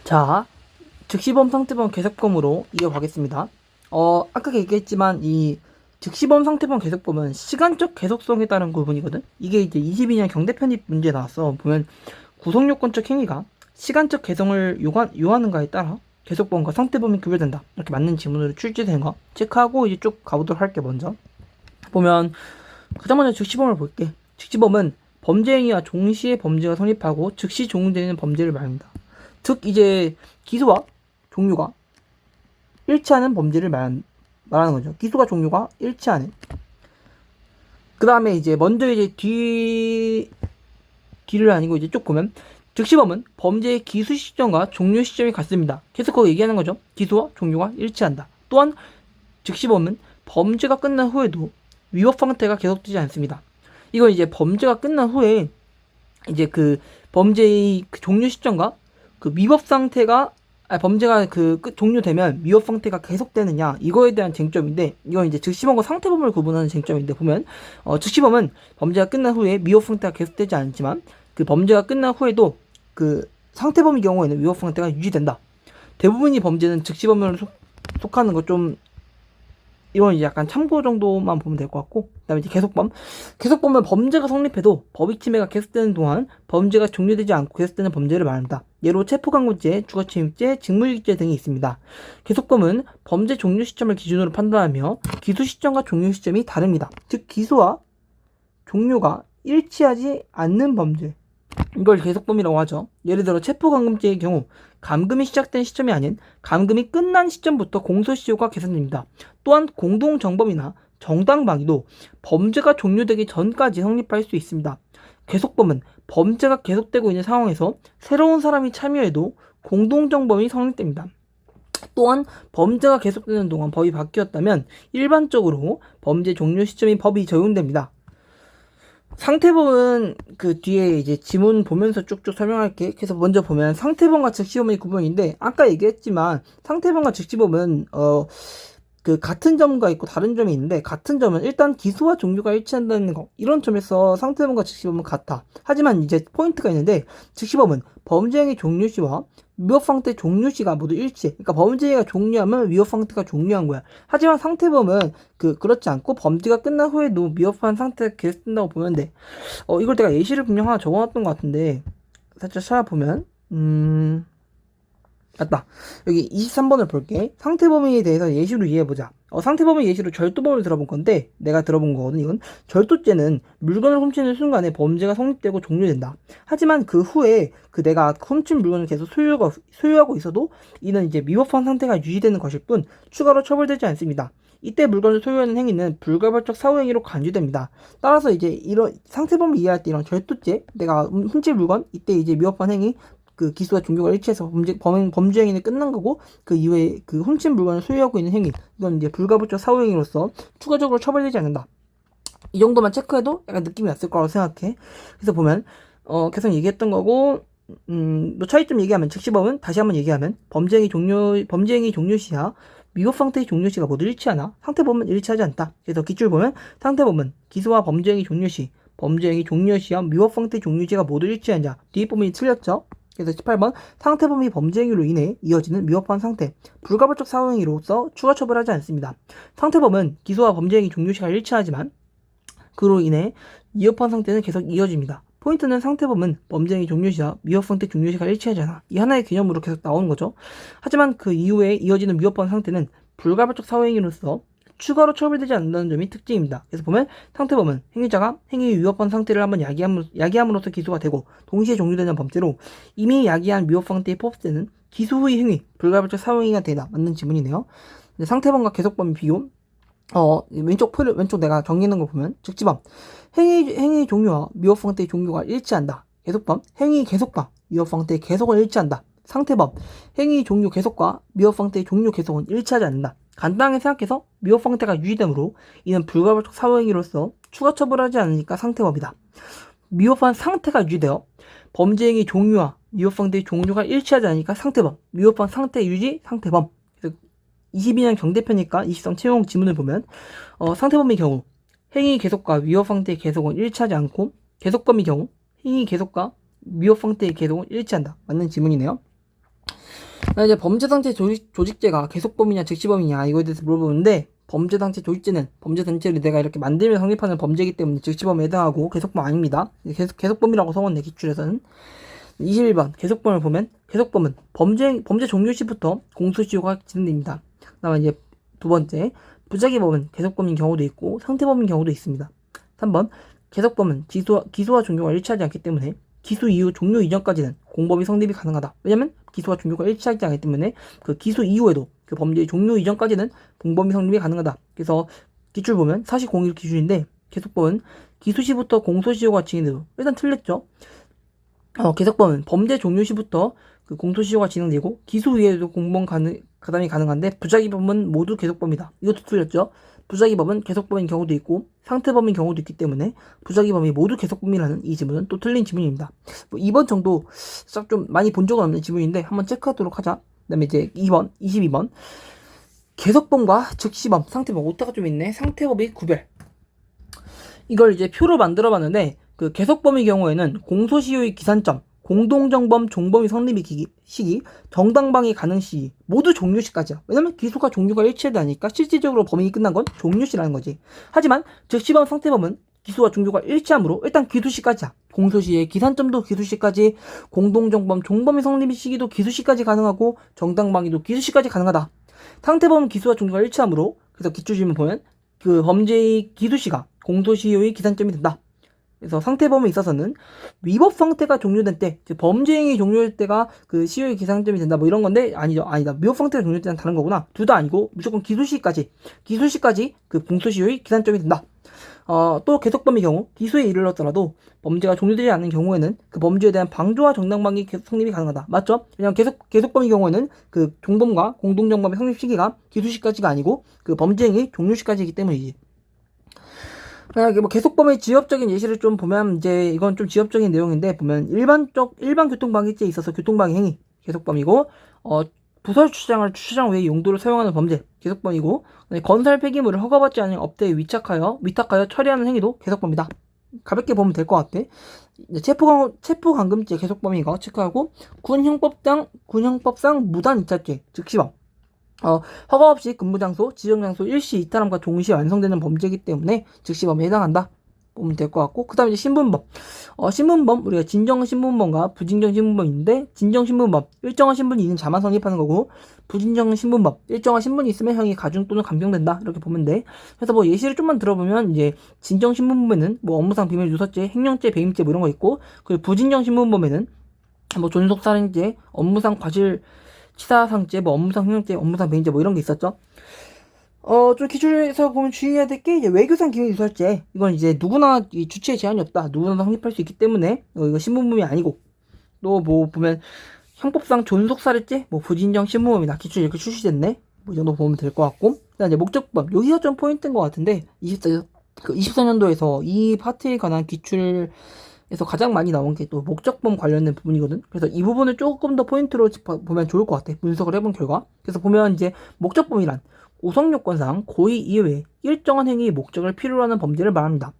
자, 즉시범 상태범 계속범으로 이어가겠습니다. 아까 얘기했지만 이 즉시범 상태범 계속범은 시간적 계속성에 따른 구분이거든. 이게 이제 22년 경대 편입 문제에 나왔어. 보면 구성요건적 행위가 시간적 개성을 요하는가에 따라 계속범과 상태범이 구별된다. 이렇게 맞는 지문으로 출제된 거 체크하고 이제 쭉 가보도록 할게. 먼저 보면 가장 먼저 즉시범을 볼게. 즉시범은 범죄 행위와 동시에 범죄가 성립하고 즉시 종료되는 범죄를 말합니다. 즉 이제 기소와 종료가 일치하는 범죄를 말하는 거죠. 기소가 종료가 일치하는. 그 다음에 이제 먼저 이제 뒤를 아니고 이제 쭉 보면 즉시범은 범죄의 기수 시점과 종료 시점이 같습니다. 계속 그거 얘기하는 거죠. 기소와 종료가 일치한다. 또한 즉시범은 범죄가 끝난 후에도 위법 상태가 계속되지 않습니다. 이건 이제 범죄가 끝난 후에 이제 그 범죄의 그 종료 시점과 그 위법 상태가 범죄가 종료되면 위법 상태가 계속되느냐 이거에 대한 쟁점인데, 이건 이제 즉시범과 상태범을 구분하는 쟁점인데, 보면 즉시범은 범죄가 끝난 후에 위법 상태가 계속되지 않지만 그 범죄가 끝난 후에도 그 상태범의 경우에는 위법 상태가 유지된다. 대부분의 범죄는 즉시범으로 속하는 거 좀 이건 이제 약간 참고 정도만 보면 될 것 같고, 그 다음에 이제 계속범은 범죄가 성립해도 법익 침해가 계속되는 동안 범죄가 종료되지 않고 계속되는 범죄를 말합니다. 예로 체포강요죄, 주거침입죄, 직무유기죄 등이 있습니다. 계속범은 범죄 종료 시점을 기준으로 판단하며 기소 시점과 종료 시점이 다릅니다. 즉 기소와 종료가 일치하지 않는 범죄, 이걸 계속범이라고 하죠. 예를 들어 체포감금죄의 경우 감금이 시작된 시점이 아닌 감금이 끝난 시점부터 공소시효가 계산됩니다. 또한 공동정범이나 정당방위도 범죄가 종료되기 전까지 성립할 수 있습니다. 계속범은 범죄가 계속되고 있는 상황에서 새로운 사람이 참여해도 공동정범이 성립됩니다. 또한 범죄가 계속되는 동안 법이 바뀌었다면 일반적으로 범죄 종료 시점인 법이 적용됩니다. 상태범은 그 뒤에 이제 지문 보면서 쭉쭉 설명할게. 그래서 먼저 보면 상태범과 즉시범의 구분인데, 아까 얘기했지만 상태범과 즉시범은 그 같은 점과 있고 다른 점이 있는데, 같은 점은 일단 기소와 종료가 일치한다는 거, 이런 점에서 상태범과 즉시범은 같아. 하지만 이제 포인트가 있는데, 즉시범은 범죄행위 종료시와 위법상태 종료시가 모두 일치해. 그러니까 범죄가 종료하면 위법상태가 종료한 거야. 하지만 상태범은 그렇지 않고 범죄가 끝난 후에도 위법한 상태가 계속된다고 보면 돼. 이걸 내가 예시를 분명 하나 적어놨던 것 같은데, 살짝 찾아보면 맞다. 여기 23번을 볼게. 상태범위에 대해서 예시로 이해해보자. 상태범위 예시로 절도범을 들어본 건데, 내가 들어본 거거든. 이건 절도죄는 물건을 훔치는 순간에 범죄가 성립되고 종료된다. 하지만 그 후에 내가 훔친 물건을 계속 소유하고 있어도 이는 이제 위법한 상태가 유지되는 것일 뿐 추가로 처벌되지 않습니다. 이때 물건을 소유하는 행위는 불가벌적 사후행위로 간주됩니다. 따라서 이제 이런 상태범을 이해할 때 이런 절도죄, 내가 훔친 물건, 이때 이제 위법한 행위, 그 기소와 종료가 일치해서 범죄 행위는 끝난 거고, 그 이후에 그 훔친 물건을 소유하고 있는 행위, 이건 이제 불가불적 사후행위로서 추가적으로 처벌되지 않는다. 이 정도만 체크해도 약간 느낌이 왔을 거라고 생각해. 그래서 보면 계속 얘기했던 거고, 뭐 차이점 얘기하면, 즉시범은 다시 한번 얘기하면 범죄행위 종료 시야 위법 상태의 종료 시가 모두 일치하나 상태범은 일치하지 않다. 그래서 기출 보면 상태범은 기소와 범죄행위 종료 시, 범죄행위 종료 시와 위법 상태의 종료 시가 모두 일치하냐. 뒷부분이 틀렸죠. 그래서 18번 상태범이 범죄행위로 인해 이어지는 위법한 상태, 불가벌적 사후행위로서 추가 처벌하지 않습니다. 상태범은 기소와 범죄행위 종료시가 일치하지만 그로 인해 위법한 상태는 계속 이어집니다. 포인트는 상태범은 범죄행위 종료시와 위법 상태 종료시가 일치하지 않아. 이 하나의 개념으로 계속 나오는 거죠. 하지만 그 이후에 이어지는 위법한 상태는 불가벌적 사후행위로서 추가로 처벌되지 않는다는 점이 특징입니다. 그래서 보면 상태범은 행위자가 행위 위법한 상태를 한번 야기함으로써 기소가 되고 동시에 종료되는 범죄로, 이미 야기한 위법 상태에 포함되는 기소 후의 행위, 불가벌적 사후행위가 되다. 맞는 지문이네요. 상태범과 계속범의 비교. 왼쪽 내가 정리하는 거 보면, 즉시범 행위 종료와 위법 상태의 종료가 일치한다. 계속범 행위 계속과 위법 상태의 계속은 일치한다. 상태범 행위 종료 계속과 위법 상태의 종료 계속은 일치하지 않는다. 간단하게 생각해서 위법 상태가 유지되므로 이는 불가벌적 사후행위로서 추가 처벌하지 않으니까 상태범이다. 위법한 상태가 유지되어 범죄행위 종료와 위법 상태의 종료가 일치하지 않으니까 상태범. 위법한 상태 유지 상태범. 그래서 22년 경대표니까 23 채용 지문을 보면 상태범의 경우 행위 계속과 위법 상태의 계속은 일치하지 않고, 계속범의 경우 행위 계속과 위법 상태의 계속은 일치한다. 맞는 지문이네요. 이제 범죄단체 조직죄가 계속범이냐 즉시범이냐 이거에 대해서 물어보는데, 범죄단체 조직죄는 범죄단체를 내가 이렇게 만들면 성립하는 범죄이기 때문에 즉시범에 해당하고 계속범 아닙니다. 계속범이라고 적었네, 기출에서는. 21번 계속범을 보면, 계속범은 범죄 종료 시부터 공소시효가 진행됩니다. 그다음에 이제 두 번째, 부작위범은 계속범인 경우도 있고 상태범인 경우도 있습니다. 3번 계속범은 기소와 종료가 일치하지 않기 때문에 기소 이후 종료 이전까지는 공범이 성립이 가능하다. 왜냐면 기소와 종료가 일치하지 않기 때문에 그 기소 이후에도 그 범죄의 종료 이전까지는 공범이 성립이 가능하다. 그래서 기출 보면 4001 기준인데, 계속범은 기소 시부터 공소시효가 진행되고, 일단 틀렸죠. 계속범은 범죄 종료 시부터 그 공소시효가 진행되고 기소 이후에도 공범 가담이 가능한데, 부작위범은 모두 계속범이다. 이것도 틀렸죠. 부작위범은 계속범인 경우도 있고 상태범인 경우도 있기 때문에 부작위범이 모두 계속범이라는 이 지문은 또 틀린 지문입니다. 뭐 2번 정도 싹 좀 많이 본 적은 없는 지문인데 한번 체크하도록 하자. 그 다음에 이제 2번, 22번. 계속범과 즉시범, 상태범, 오타가 좀 있네. 상태범의 구별. 이걸 이제 표로 만들어 봤는데, 그 계속범의 경우에는 공소시효의 기산점, 공동정범 종범이 성립의 시기, 정당방위 가능 시기 모두 종료시까지야. 왜냐면 기소가 종료가 일치하다니까 실질적으로 범행이 끝난 건 종료시라는 거지. 하지만 즉시범, 상태범은 기소와 종료가 일치하므로 일단 기소시까지야. 공소시의 기산점도 기소시까지, 공동정범 종범이 성립의 시기도 기소시까지 가능하고 정당방위도 기소시까지 가능하다. 상태범은 기소와 종료가 일치하므로, 그래서 기출질문 보면 그 범죄의 기소시가 공소시효의 기산점이 된다. 그래서 상태범에 있어서는 위법 상태가 종료된 때, 범죄 행위 종료될 때가 그 시효의 기산점이 된다. 뭐 이런 건데, 아니다. 위법 상태가 종료될 때는 다른 거구나. 둘 다 아니고 무조건 기소시까지 그 공소시효의 기산점이 된다. 또 계속범의 경우 기소에 이르렀더라도 범죄가 종료되지 않는 경우에는 그 범죄에 대한 방조와 정당방위 계속 성립이 가능하다. 맞죠? 왜냐면 계속범의 경우에는 그 종범과 공동정범의 성립 시기가 기소시까지가 아니고 그 범죄 행위 종료시까지이기 때문이지. 만약에 뭐 계속범의 지엽적인 예시를 좀 보면, 이제 이건 좀 지엽적인 내용인데, 보면 일반 교통방해죄에 있어서 교통방해 행위 계속범이고, 부설 주차장 외의 용도를 사용하는 범죄 계속범이고, 건설 폐기물을 허가받지 않은 업대에 위탁하여 처리하는 행위도 계속범이다. 가볍게 보면 될 것 같아. 체포감금죄 계속범인 거 체크하고, 군형법상 무단 이탈죄 즉시범. 허가 없이 근무장소, 지정장소 일시 이탈함과 동시에 완성되는 범죄이기 때문에 즉시범에 해당한다. 보면 될 것 같고, 그 다음에 이제 신분범. 신분범, 우리가 진정신분범과 부진정신분범인데, 진정신분범, 일정한 신분이 있는 자만 성립하는 거고, 부진정신분범, 일정한 신분이 있으면 형이 가중 또는 감경된다. 이렇게 보면 돼. 그래서 뭐 예시를 좀만 들어보면, 이제 진정신분범에는 뭐 업무상 비밀 누설죄, 횡령죄, 배임죄 뭐 이런 거 있고, 그리고 부진정신분범에는 뭐 존속살인죄, 업무상 과실 치사상죄, 뭐 업무상 횡령죄, 업무상 배임죄 뭐 이런 게 있었죠. 좀 기출에서 보면 주의해야 될 게, 이제 외교상 기밀 누설죄. 이건 이제 누구나 이 주체에 제한이 없다. 누구나 성립할 수 있기 때문에 이거 신분범이 아니고, 또 뭐 보면 형법상 존속살인죄, 뭐 부진정 신분범이다. 기출 이렇게 출시됐네. 뭐 이 정도 보면 될 것 같고, 그다음 이제 목적범. 여기가 좀 포인트인 것 같은데, 24년도에서 이 파트에 관한 기출에서 가장 많이 나온 게 또 목적범 관련된 부분이거든. 그래서 이 부분을 조금 더 포인트로 보면 좋을 것 같아. 분석을 해본 결과. 그래서 보면 이제 목적범이란 우성요건상 고의 이외에 일정한 행위의 목적을 필요로 하는 범죄를 말합니다.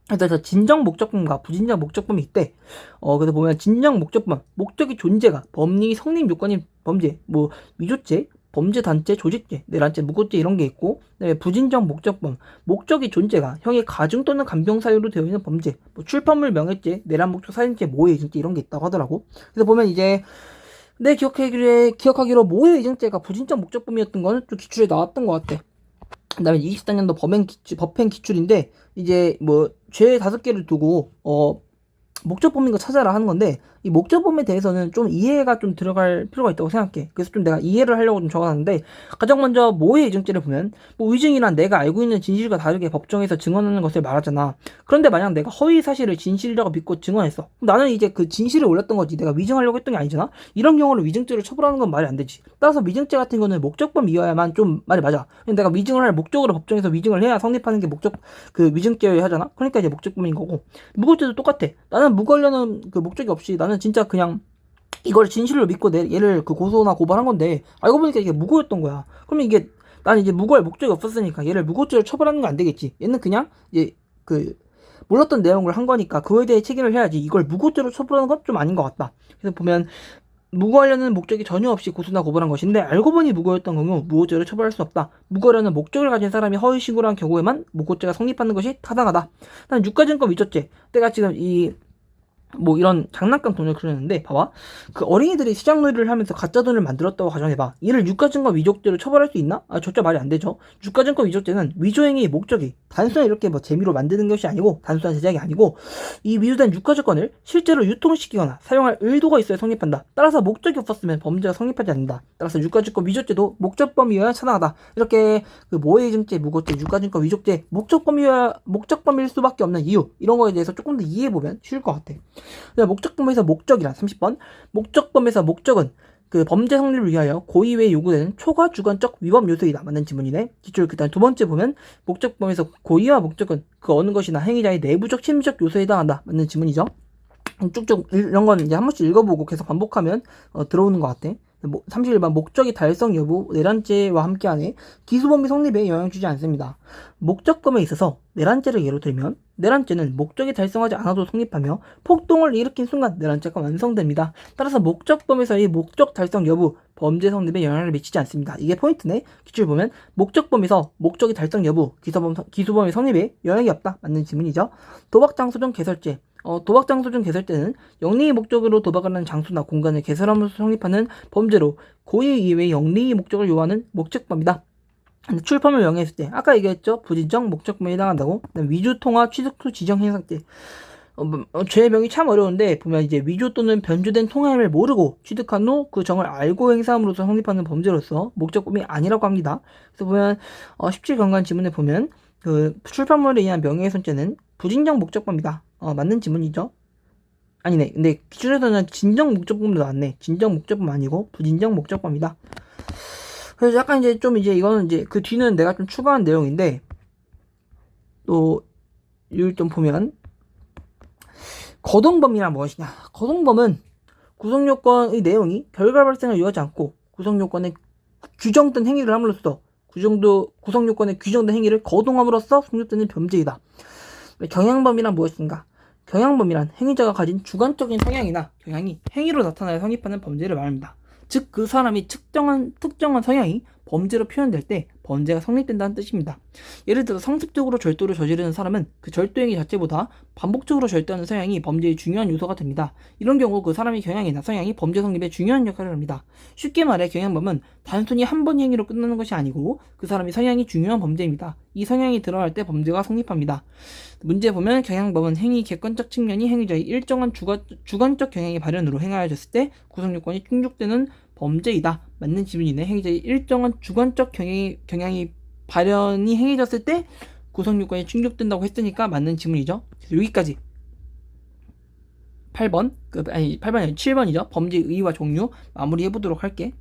그래서 진정 목적범과 부진정 목적범이 있대. 그래서 보면 진정 목적범, 목적의 존재가 법리 성립 요건인 범죄, 뭐 위조죄, 범죄단체, 조직죄, 내란죄, 무고죄 이런 게 있고, 그다음에 부진정 목적범, 목적의 존재가 형의 가중 또는 감경 사유로 되어 있는 범죄, 뭐 출판물 명예죄, 내란 목적 살인죄, 모해 이중죄 이런 게 있다고 하더라고. 그래서 보면 이제 내 기억하기로 모해 이중죄가 부진정 목적범이었던 거는 좀 기출에 나왔던 것 같아. 그 다음에 24년도 법행 기출인데, 이제 뭐 죄 5개를 두고 목적범인 거 찾아라 하는 건데, 이 목적범에 대해서는 좀 이해가 좀 들어갈 필요가 있다고 생각해. 그래서 좀 내가 이해를 하려고 좀 적어놨는데, 가장 먼저 모해 이중죄를 보면, 뭐 의증이란 내가 알고 있는 진실과 다르게 법정에서 증언하는 것을 말하잖아. 그런데 만약 내가 허위 사실을 진실이라고 믿고 증언했어. 그럼 나는 이제 그 진실을 올렸던 거지. 내가 위증하려고 했던 게 아니잖아. 이런 경우를 위증죄로 처벌하는 건 말이 안 되지. 따라서 위증죄 같은 거는 목적범 이어야만 좀 말이 맞아. 내가 위증을 할 목적으로 법정에서 위증을 해야 성립하는 게 그 위증죄여야 하잖아. 그러니까 이제 목적범인 거고, 무고죄도 똑같아. 나는 무고하려는 그 목적이 없이 나는 진짜 그냥 이걸 진실로 믿고 얘를 그 고소나 고발한 건데, 알고 보니까 이게 무고였던 거야. 그러면 이게 나는 이제 무고할 목적이 없었으니까 얘를 무고죄로 처벌하는 건 안 되겠지. 얘는 그냥 이제 그 몰랐던 내용을 한 거니까 그거에 대해 책임을 해야지. 이걸 무고죄로 처벌하는 건 좀 아닌 것 같다. 그래서 보면 무고하려는 목적이 전혀 없이 고소나 고발한 것인데 알고 보니 무고였던 경우 무고죄로 처벌할 수 없다. 무고하려는 목적을 가진 사람이 허위신고를 한 경우에만 무고죄가 성립하는 것이 타당하다. 다음 유가증권 위조죄. 내가 지금 이런 장난감 돈을 그렸는데 봐봐, 그 어린이들이 시장놀이를 하면서 가짜 돈을 만들었다고 가정해봐. 이를 유가증권 위조죄로 처벌할 수 있나? 절대 말이 안 되죠. 유가증권 위조죄는 위조행위의 목적이 단순히 이렇게 재미로 만드는 것이 아니고, 단순한 제작이 아니고, 이 위조된 유가증권을 실제로 유통시키거나 사용할 의도가 있어야 성립한다. 따라서 목적이 없었으면 범죄가 성립하지 않는다. 따라서 유가증권 위조죄도 목적 범위여야 타당하다. 이렇게 모해이증죄, 무고죄, 유가증권 위조죄, 목적 범위일 수밖에 없는 이유, 이런 거에 대해서 조금 더 이해해보면 쉬울 것 같아. 목적범에서 목적이란 30번. 목적범에서 목적은 그 범죄 성립을 위하여 고의에 요구되는 초과 주관적 위법 요소이다. 맞는 지문이네. 기출 그다음 두 번째 보면 목적범에서 고의와 목적은 그 어느 것이나 행위자의 내부적 심리적 요소에 해당한다. 맞는 지문이죠. 쭉쭉 이런 거는 이제 한 번씩 읽어보고 계속 반복하면 들어오는 것 같아. 31번 목적의 달성 여부 내란죄와 함께하네. 기소범위 성립에 영향 주지 않습니다. 목적범에 있어서 내란죄를 예로 들면 내란죄는 목적이 달성하지 않아도 성립하며 폭동을 일으킨 순간 내란죄가 완성됩니다. 따라서 목적범에서의 목적 달성 여부 범죄 성립에 영향을 미치지 않습니다. 이게 포인트네. 기출 보면 목적범에서 목적이 달성 여부 기소범위 성립에 영향이 없다. 맞는 지문이죠. 도박장소 중 개설죄. 도박장소 중 개설죄는 영리의 목적으로 도박을 하는 장소나 공간을 개설하면서 성립하는 범죄로 고의 이외의 영리의 목적을 요하는 목적범이다. 출범을 영해했을 때 아까 얘기했죠. 부지정 목적범에 해당한다고. 위조 통화 취득 후 지정 행사죄. 죄명이 참 어려운데 보면 이제 위조 또는 변조된 통화임을 모르고 취득한 후 그 정을 알고 행사함으로써 성립하는 범죄로서 목적범이 아니라고 합니다. 그래서 보면 17경관 지문에 보면 그 출판물에 의한 명예훼손죄는 부진정 목적범이다. 맞는 지문이죠. 아니네. 근데 기준에서는 진정 목적범도 나왔네. 진정 목적범 아니고 부진정 목적범이다. 그래서 약간 이거는 그 뒤는 내가 좀 추가한 내용인데, 또 여기 좀 보면 거동범이란 무엇이냐. 거동범은 구성요건의 내용이 결과 발생을 요하지 않고 구성요건에 규정된 행위를 함으로써 구성요건에 규정된 행위를 거동함으로써 성립되는 범죄이다. 경향범이란 무엇인가? 경향범이란 행위자가 가진 주관적인 성향이나 경향이 행위로 나타나야 성립하는 범죄를 말합니다. 즉 그 사람이 특정한 성향이 범죄로 표현될 때 범죄가 성립된다는 뜻입니다. 예를 들어 상습적으로 절도를 저지르는 사람은 그 절도 행위 자체보다 반복적으로 절도하는 성향이 범죄의 중요한 요소가 됩니다. 이런 경우 그 사람의 경향이나 성향이 범죄 성립에 중요한 역할을 합니다. 쉽게 말해 경향범은 단순히 한 번 행위로 끝나는 것이 아니고 그 사람의 성향이 중요한 범죄입니다. 이 성향이 드러날 때 범죄가 성립합니다. 문제 보면 경향범은 행위 객관적 측면이 행위자의 일정한 주관적 경향의 발현으로 행하여졌을 때 구성요건이 충족되는 범죄이다. 맞는 지문이네. 행위자의 일정한 주관적 경향이 발현이 행해졌을 때 구성요건이 충족된다고 했으니까 맞는 지문이죠. 여기까지 8번 8번이 아니라 7번이죠. 범죄의 의의와 종류 마무리해보도록 할게.